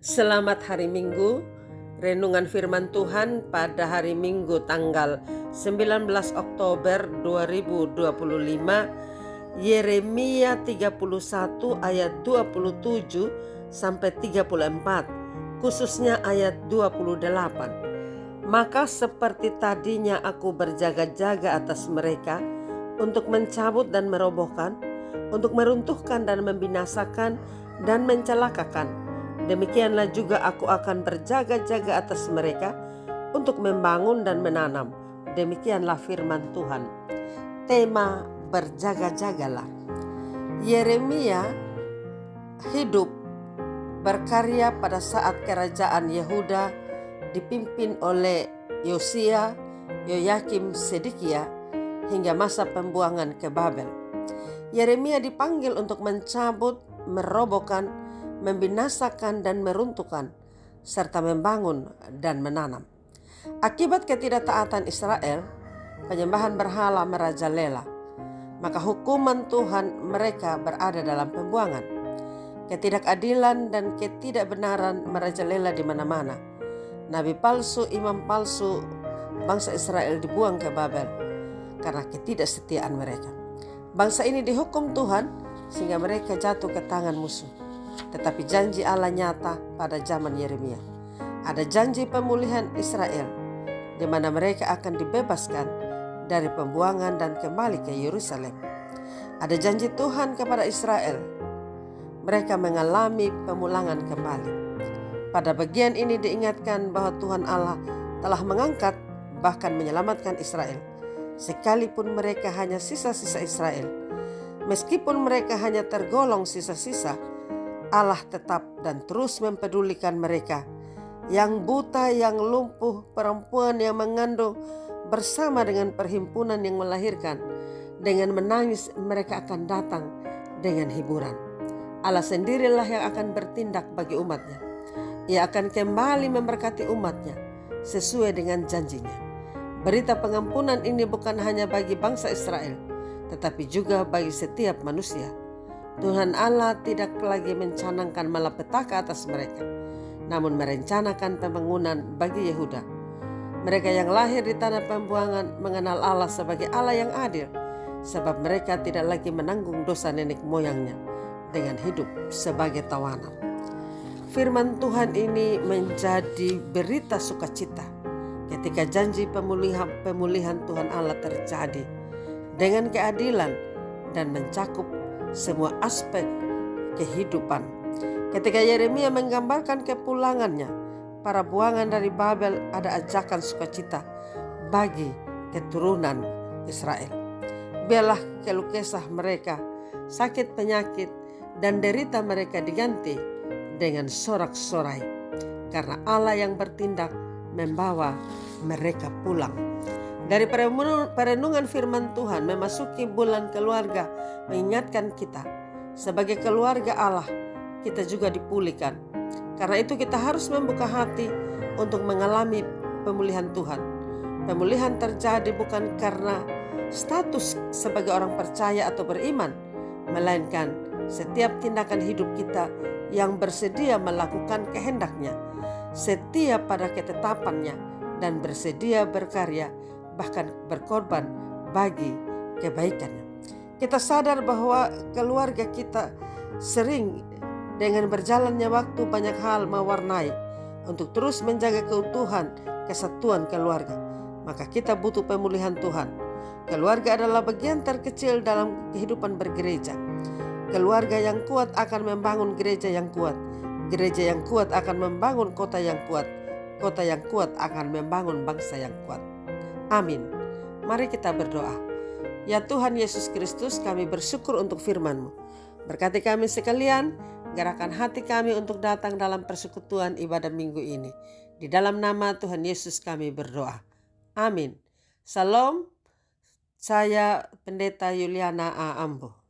Selamat hari Minggu. Renungan firman Tuhan pada hari Minggu tanggal 19 Oktober 2025, Yeremia 31 ayat 27 sampai 34, khususnya ayat 28. Maka seperti tadinya aku berjaga-jaga atas mereka untuk mencabut dan merobohkan, untuk meruntuhkan dan membinasakan dan mencelakakan, demikianlah juga aku akan berjaga-jaga atas mereka untuk membangun dan menanam. Demikianlah firman Tuhan. Tema berjaga-jagalah. Yeremia hidup berkarya pada saat kerajaan Yehuda dipimpin oleh Yosia, Yoyakim, Sedekia hingga masa pembuangan ke Babel. Yeremia dipanggil untuk mencabut, merobohkan, membinasakan dan meruntuhkan, serta membangun dan menanam. Akibat ketidaktaatan Israel, penyembahan berhala merajalela, maka hukuman Tuhan mereka berada dalam pembuangan. Ketidakadilan dan ketidakbenaran merajalela di mana-mana. Nabi palsu, imam palsu, bangsa Israel dibuang ke Babel karena ketidaksetiaan mereka. Bangsa ini dihukum Tuhan sehingga mereka jatuh ke tangan musuh. Tetapi janji Allah nyata pada zaman Yeremia. Ada janji pemulihan Israel, di mana mereka akan dibebaskan dari pembuangan dan kembali ke Yerusalem. Ada janji Tuhan kepada Israel. Mereka mengalami pemulangan kembali. Pada bagian ini diingatkan bahwa Tuhan Allah telah mengangkat bahkan menyelamatkan Israel. Sekalipun mereka hanya sisa-sisa Israel, meskipun mereka hanya tergolong sisa-sisa, Allah tetap dan terus mempedulikan mereka. Yang buta, yang lumpuh, perempuan yang mengandung bersama dengan perhimpunan yang melahirkan. Dengan menangis mereka akan datang dengan hiburan. Allah sendirilah yang akan bertindak bagi umatnya. Ia akan kembali memberkati umatnya sesuai dengan janjinya. Berita pengampunan ini bukan hanya bagi bangsa Israel, tetapi juga bagi setiap manusia. Tuhan Allah tidak lagi mencanangkan malapetaka atas mereka, namun merencanakan pembangunan bagi Yehuda. Mereka yang lahir di tanah pembuangan mengenal Allah sebagai Allah yang adil, sebab mereka tidak lagi menanggung dosa nenek moyangnya dengan hidup sebagai tawanan. Firman Tuhan ini menjadi berita sukacita ketika janji pemulihan Tuhan Allah terjadi dengan keadilan dan mencakup semua aspek kehidupan. Ketika Yeremia menggambarkan kepulangannya, para buangan dari Babel, ada ajakan sukacita bagi keturunan Israel. Biarlah keluh kesah mereka, sakit penyakit dan derita mereka diganti dengan sorak-sorai, karena Allah yang bertindak membawa mereka pulang. Dari perenungan firman Tuhan memasuki bulan keluarga mengingatkan kita sebagai keluarga Allah kita juga dipulihkan. Karena itu kita harus membuka hati untuk mengalami pemulihan Tuhan. Pemulihan terjadi bukan karena status sebagai orang percaya atau beriman, melainkan setiap tindakan hidup kita yang bersedia melakukan kehendaknya, setia pada ketetapannya, dan bersedia berkarya bahkan berkorban bagi kebaikannya. Kita sadar bahwa keluarga kita sering dengan berjalannya waktu banyak hal mewarnai. Untuk terus menjaga keutuhan kesatuan keluarga, maka kita butuh pemulihan Tuhan. Keluarga adalah bagian terkecil dalam kehidupan bergereja. Keluarga yang kuat akan membangun gereja yang kuat. Gereja yang kuat akan membangun kota yang kuat. Kota yang kuat akan membangun bangsa yang kuat. Amin. Mari kita berdoa. Ya Tuhan Yesus Kristus, kami bersyukur untuk firman-Mu. Berkati kami sekalian, gerakan hati kami untuk datang dalam persekutuan ibadah minggu ini. Di dalam nama Tuhan Yesus kami berdoa. Amin. Salam, saya Pendeta Yuliana A. Ambo.